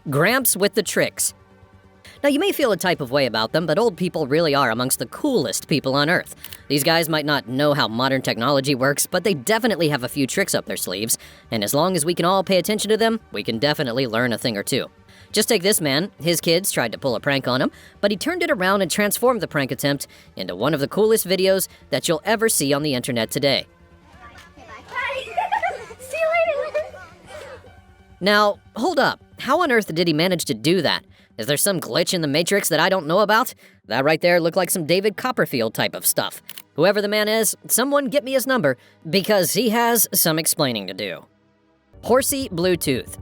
Gramps with the tricks. Now, you may feel a type of way about them, but old people really are amongst the coolest people on Earth. These guys might not know how modern technology works, but they definitely have a few tricks up their sleeves, and as long as we can all pay attention to them, we can definitely learn a thing or two. Just take this man. His kids tried to pull a prank on him, but he turned it around and transformed the prank attempt into one of the coolest videos that you'll ever see on the internet today. See you later. Now, hold up. How on earth did he manage to do that? Is there some glitch in the Matrix that I don't know about? That right there looked like some David Copperfield type of stuff. Whoever the man is, someone get me his number, because he has some explaining to do. Horsey Bluetooth.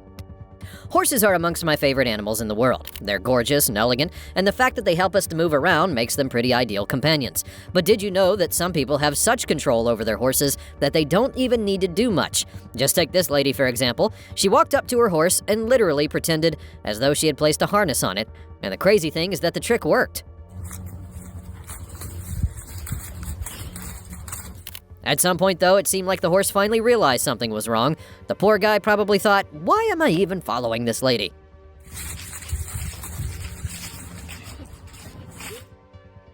Horses are amongst my favorite animals in the world. They're gorgeous and elegant, and the fact that they help us to move around makes them pretty ideal companions. But did you know that some people have such control over their horses that they don't even need to do much? Just take this lady, for example. She walked up to her horse and literally pretended as though she had placed a harness on it. And the crazy thing is that the trick worked. At some point, though, it seemed like the horse finally realized something was wrong. The poor guy probably thought, why am I even following this lady?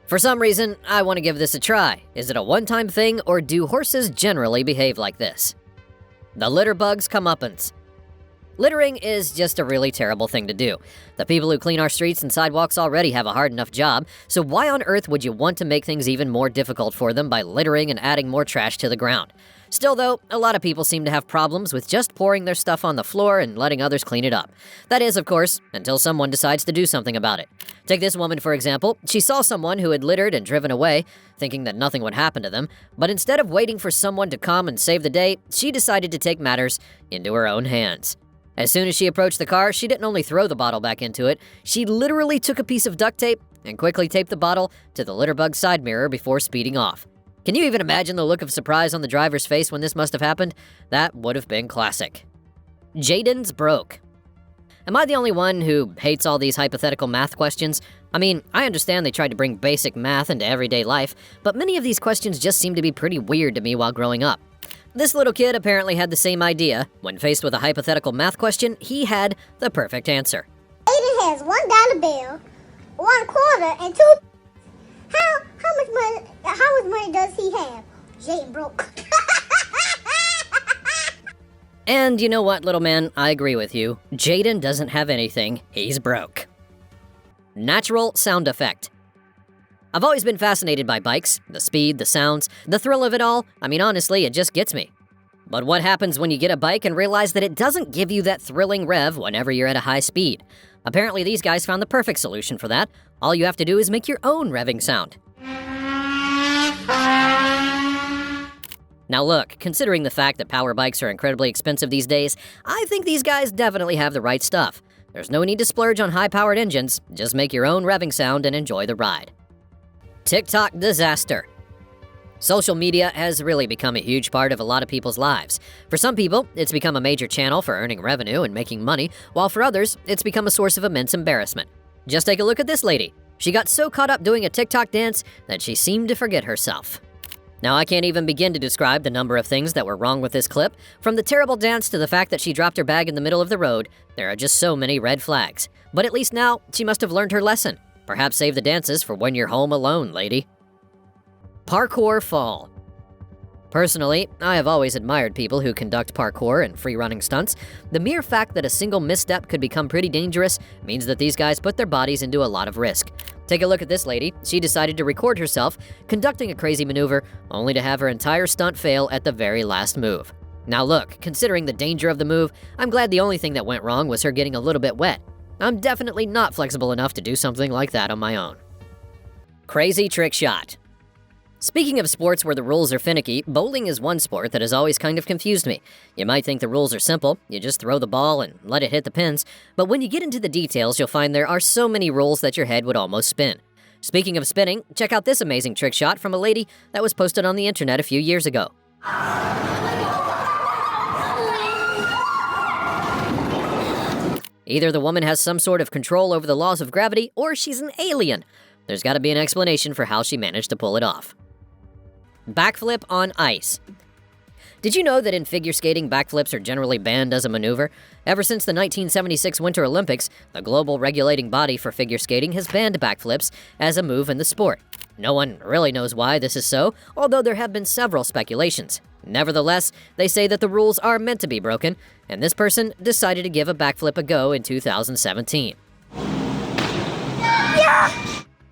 For some reason, I want to give this a try. Is it a one-time thing, or do horses generally behave like this? The litter bug's comeuppance. Littering is just a really terrible thing to do. The people who clean our streets and sidewalks already have a hard enough job, so why on earth would you want to make things even more difficult for them by littering and adding more trash to the ground? Still though, a lot of people seem to have problems with just pouring their stuff on the floor and letting others clean it up. That is, of course, until someone decides to do something about it. Take this woman, for example. She saw someone who had littered and driven away, thinking that nothing would happen to them, but instead of waiting for someone to come and save the day, she decided to take matters into her own hands. As soon as she approached the car, she didn't only throw the bottle back into it, she literally took a piece of duct tape and quickly taped the bottle to the litterbug's side mirror before speeding off. Can you even imagine the look of surprise on the driver's face when this must have happened? That would have been classic. Jaden's broke. Am I the only one who hates all these hypothetical math questions? I mean, I understand they tried to bring basic math into everyday life, but many of these questions just seem to be pretty weird to me while growing up. This little kid apparently had the same idea. When faced with a hypothetical math question, he had the perfect answer. Aiden has $1 bill, 1 quarter, and 2. How much money does he have? Jaden broke. And you know what, little man? I agree with you. Jaden doesn't have anything. He's broke. Natural sound effect. I've always been fascinated by bikes, the speed, the sounds, the thrill of it all. I mean, honestly, it just gets me. But what happens when you get a bike and realize that it doesn't give you that thrilling rev whenever you're at a high speed? Apparently, these guys found the perfect solution for that. All you have to do is make your own revving sound. Now look, considering the fact that power bikes are incredibly expensive these days, I think these guys definitely have the right stuff. There's no need to splurge on high-powered engines, just make your own revving sound and enjoy the ride. TikTok disaster. Social media has really become a huge part of a lot of people's lives. For some people, it's become a major channel for earning revenue and making money, while for others, it's become a source of immense embarrassment. Just take a look at this lady. She got so caught up doing a TikTok dance that she seemed to forget herself. Now, I can't even begin to describe the number of things that were wrong with this clip. From the terrible dance to the fact that she dropped her bag in the middle of the road, there are just so many red flags. But at least now, she must have learned her lesson. Perhaps save the dances for when you're home alone, lady. Parkour fall. Personally, I have always admired people who conduct parkour and free-running stunts. The mere fact that a single misstep could become pretty dangerous means that these guys put their bodies into a lot of risk. Take a look at this lady. She decided to record herself conducting a crazy maneuver, only to have her entire stunt fail at the very last move. Now look, considering the danger of the move, I'm glad the only thing that went wrong was her getting a little bit wet. I'm definitely not flexible enough to do something like that on my own. Crazy trick shot. Speaking of sports where the rules are finicky, bowling is one sport that has always kind of confused me. You might think the rules are simple, you just throw the ball and let it hit the pins, but when you get into the details, you'll find there are so many rules that your head would almost spin. Speaking of spinning, check out this amazing trick shot from a lady that was posted on the internet a few years ago. Either the woman has some sort of control over the laws of gravity, or she's an alien. There's gotta be an explanation for how she managed to pull it off. Backflip on ice. Did you know that in figure skating, backflips are generally banned as a maneuver? Ever since the 1976 Winter Olympics, the global regulating body for figure skating has banned backflips as a move in the sport. No one really knows why this is so, although there have been several speculations. Nevertheless, they say that the rules are meant to be broken, and this person decided to give a backflip a go in 2017.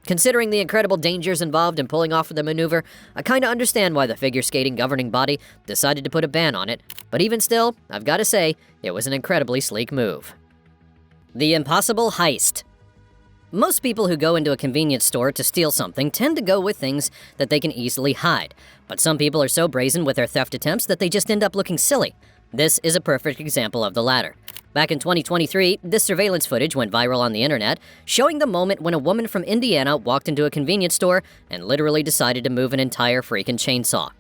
Considering the incredible dangers involved in pulling off the maneuver, I kinda understand why the figure skating governing body decided to put a ban on it, but even still, I've gotta say, it was an incredibly sleek move. The impossible heist. Most people who go into a convenience store to steal something tend to go with things that they can easily hide, but some people are so brazen with their theft attempts that they just end up looking silly. This is a perfect example of the latter. Back in 2023, this surveillance footage went viral on the internet, showing the moment when a woman from Indiana walked into a convenience store and literally decided to move an entire freaking chainsaw.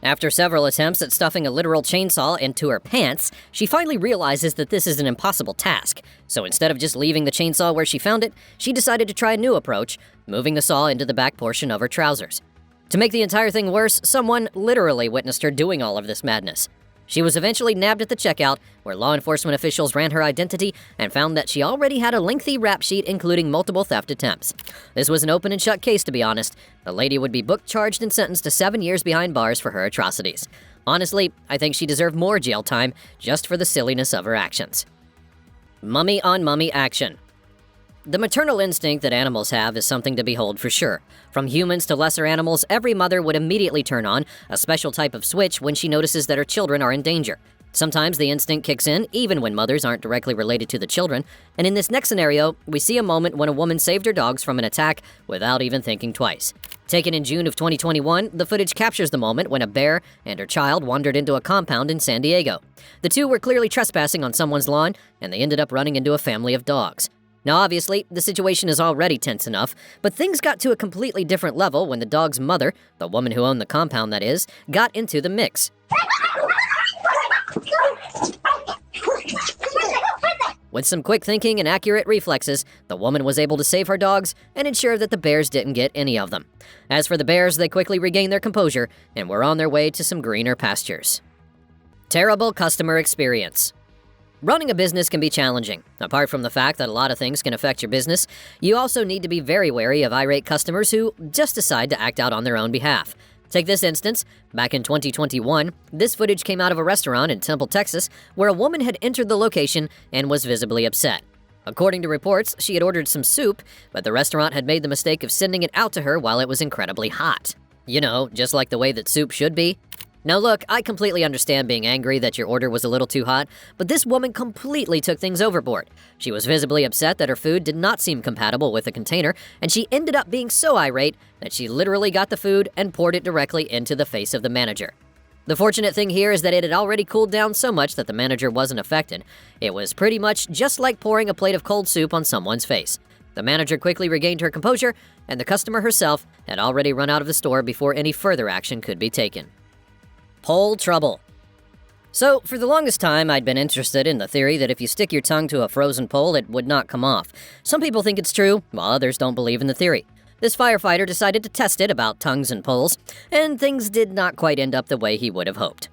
After several attempts at stuffing a literal chainsaw into her pants, she finally realizes that this is an impossible task. So instead of just leaving the chainsaw where she found it, she decided to try a new approach, moving the saw into the back portion of her trousers. To make the entire thing worse, someone literally witnessed her doing all of this madness. She was eventually nabbed at the checkout, where law enforcement officials ran her identity and found that she already had a lengthy rap sheet including multiple theft attempts. This was an open and shut case, to be honest. The lady would be booked, charged, and sentenced to 7 years behind bars for her atrocities. Honestly, I think she deserved more jail time just for the silliness of her actions. Mummy on mummy action. The maternal instinct that animals have is something to behold for sure. From humans to lesser animals, every mother would immediately turn on a special type of switch when she notices that her children are in danger. Sometimes the instinct kicks in even when mothers aren't directly related to the children, and in this next scenario, we see a moment when a woman saved her dogs from an attack without even thinking twice. Taken in June of 2021, the footage captures the moment when a bear and her child wandered into a compound in San Diego. The two were clearly trespassing on someone's lawn, and they ended up running into a family of dogs. Now obviously, the situation is already tense enough, but things got to a completely different level when the dog's mother, the woman who owned the compound that is, got into the mix. With some quick thinking and accurate reflexes, the woman was able to save her dogs and ensure that the bears didn't get any of them. As for the bears, they quickly regained their composure and were on their way to some greener pastures. Terrible customer experience. Running a business can be challenging. Apart from the fact that a lot of things can affect your business, you also need to be very wary of irate customers who just decide to act out on their own behalf. Take this instance. Back in 2021, this footage came out of a restaurant in Temple, Texas, where a woman had entered the location and was visibly upset. According to reports, she had ordered some soup, but the restaurant had made the mistake of sending it out to her while it was incredibly hot. You know, just like the way that soup should be. Now look, I completely understand being angry that your order was a little too hot, but this woman completely took things overboard. She was visibly upset that her food did not seem compatible with the container, and she ended up being so irate that she literally got the food and poured it directly into the face of the manager. The fortunate thing here is that it had already cooled down so much that the manager wasn't affected. It was pretty much just like pouring a plate of cold soup on someone's face. The manager quickly regained her composure, and the customer herself had already run out of the store before any further action could be taken. Pole trouble. So, for the longest time, I'd been interested in the theory that if you stick your tongue to a frozen pole, it would not come off. Some people think it's true, while others don't believe in the theory. This firefighter decided to test it about tongues and poles, and things did not quite end up the way he would have hoped.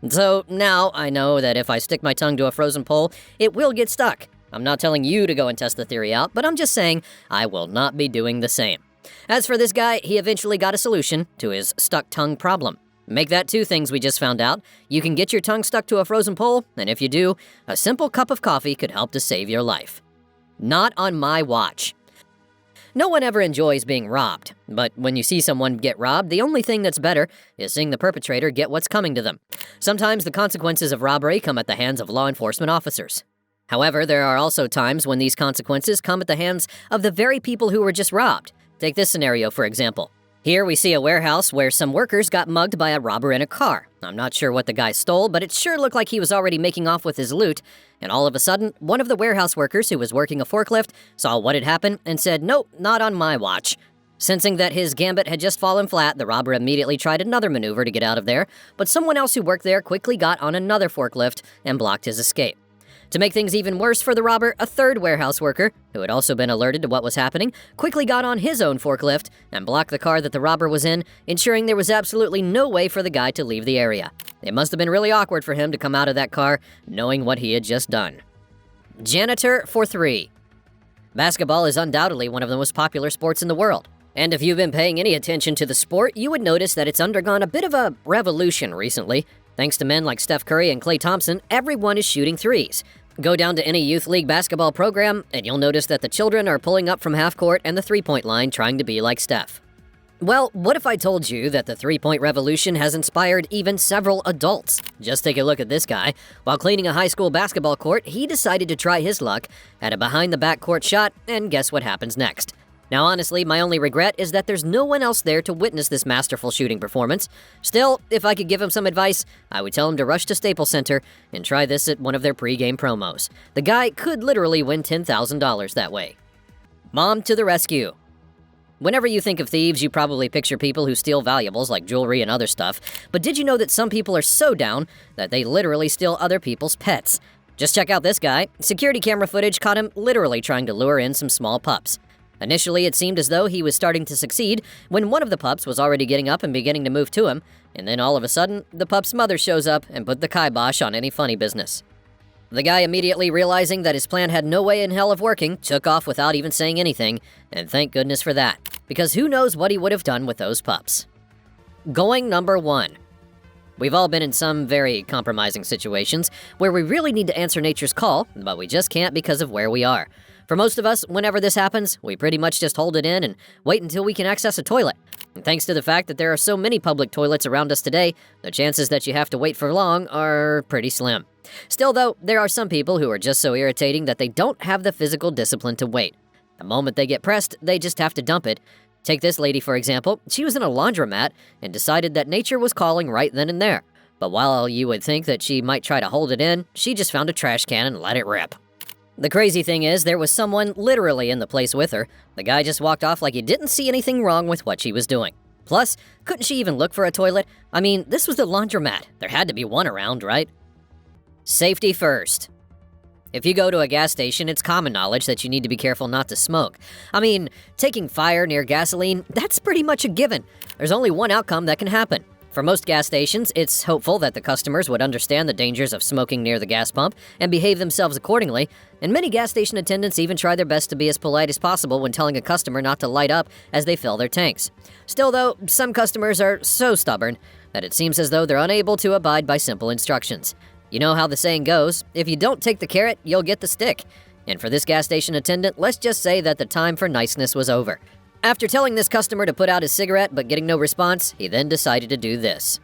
So, now I know that if I stick my tongue to a frozen pole, it will get stuck. I'm not telling you to go and test the theory out, but I'm just saying I will not be doing the same. As for this guy, he eventually got a solution to his stuck tongue problem. Make that two things we just found out. You can get your tongue stuck to a frozen pole, and if you do, a simple cup of coffee could help to save your life. Not on my watch. No one ever enjoys being robbed, but when you see someone get robbed, the only thing that's better is seeing the perpetrator get what's coming to them. Sometimes the consequences of robbery come at the hands of law enforcement officers. However, there are also times when these consequences come at the hands of the very people who were just robbed. Take this scenario, for example. Here we see a warehouse where some workers got mugged by a robber in a car. I'm not sure what the guy stole, but it sure looked like he was already making off with his loot. And all of a sudden, one of the warehouse workers who was working a forklift saw what had happened and said, "Nope, not on my watch." Sensing that his gambit had just fallen flat, the robber immediately tried another maneuver to get out of there, but someone else who worked there quickly got on another forklift and blocked his escape. To make things even worse for the robber, a third warehouse worker, who had also been alerted to what was happening, quickly got on his own forklift and blocked the car that the robber was in, ensuring there was absolutely no way for the guy to leave the area. It must have been really awkward for him to come out of that car knowing what he had just done. Janitor for 3. Basketball is undoubtedly one of the most popular sports in the world. And if you've been paying any attention to the sport, you would notice that it's undergone a bit of a revolution recently. Thanks to men like Steph Curry and Klay Thompson, everyone is shooting threes. Go down to any youth league basketball program, and you'll notice that the children are pulling up from half court and the three-point line trying to be like Steph. Well, what if I told you that the three-point revolution has inspired even several adults? Just take a look at this guy. While cleaning a high school basketball court, he decided to try his luck at a behind-the-back court shot, and guess what happens next? Now, honestly, my only regret is that there's no one else there to witness this masterful shooting performance. Still, if I could give him some advice, I would tell him to rush to Staples Center and try this at one of their pre-game promos. The guy could literally win $10,000 that way. Mom to the rescue. Whenever you think of thieves, you probably picture people who steal valuables like jewelry and other stuff. But did you know that some people are so down that they literally steal other people's pets? Just check out this guy. Security camera footage caught him literally trying to lure in some small pups. Initially, it seemed as though he was starting to succeed when one of the pups was already getting up and beginning to move to him, and then all of a sudden, the pup's mother shows up and put the kibosh on any funny business. The guy, immediately realizing that his plan had no way in hell of working, took off without even saying anything, and thank goodness for that, because who knows what he would have done with those pups. Going number 1. We've all been in some very compromising situations where we really need to answer nature's call, but we just can't because of where we are. For most of us, whenever this happens, we pretty much just hold it in and wait until we can access a toilet. And thanks to the fact that there are so many public toilets around us today, the chances that you have to wait for long are pretty slim. Still though, there are some people who are just so irritating that they don't have the physical discipline to wait. The moment they get pressed, they just have to dump it. Take this lady, for example. She was in a laundromat and decided that nature was calling right then and there. But while you would think that she might try to hold it in, she just found a trash can and let it rip. The crazy thing is, there was someone literally in the place with her. The guy just walked off like he didn't see anything wrong with what she was doing. Plus, couldn't she even look for a toilet? I mean, this was the laundromat. There had to be one around, right? Safety first. If you go to a gas station, it's common knowledge that you need to be careful not to smoke. I mean, taking fire near gasoline, that's pretty much a given. There's only one outcome that can happen. For most gas stations, it's hopeful that the customers would understand the dangers of smoking near the gas pump and behave themselves accordingly, and many gas station attendants even try their best to be as polite as possible when telling a customer not to light up as they fill their tanks. Still though, some customers are so stubborn that it seems as though they're unable to abide by simple instructions. You know how the saying goes, if you don't take the carrot, you'll get the stick. And for this gas station attendant, let's just say that the time for niceness was over. After telling this customer to put out his cigarette but getting no response, he then decided to do this.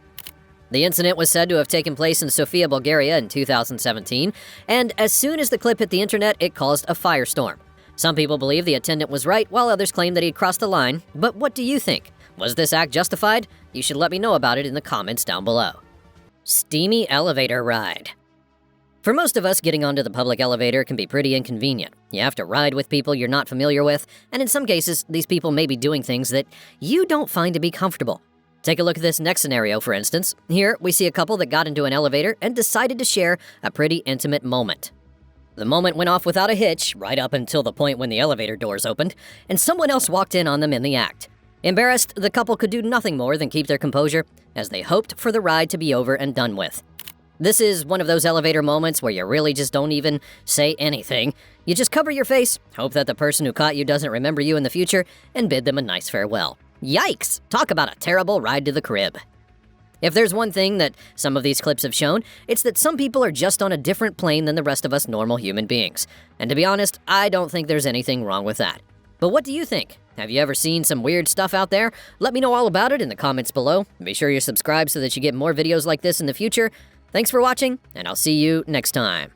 The incident was said to have taken place in Sofia, Bulgaria in 2017, and as soon as the clip hit the internet, it caused a firestorm. Some people believe the attendant was right, while others claim that he crossed the line. But what do you think? Was this act justified? You should let me know about it in the comments down below. Steamy elevator ride. For most of us, getting onto the public elevator can be pretty inconvenient. You have to ride with people you're not familiar with, and in some cases, these people may be doing things that you don't find to be comfortable. Take a look at this next scenario, for instance. Here, we see a couple that got into an elevator and decided to share a pretty intimate moment. The moment went off without a hitch, right up until the point when the elevator doors opened, and someone else walked in on them in the act. Embarrassed, the couple could do nothing more than keep their composure, as they hoped for the ride to be over and done with. This is one of those elevator moments where you really just don't even say anything. You just cover your face, hope that the person who caught you doesn't remember you in the future, and bid them a nice farewell. Yikes! Talk about a terrible ride to the crib. If there's one thing that some of these clips have shown, it's that some people are just on a different plane than the rest of us normal human beings. And to be honest, I don't think there's anything wrong with that. But what do you think? Have you ever seen some weird stuff out there? Let me know all about it in the comments below. Be sure you're subscribed so that you get more videos like this in the future. Thanks for watching, and I'll see you next time.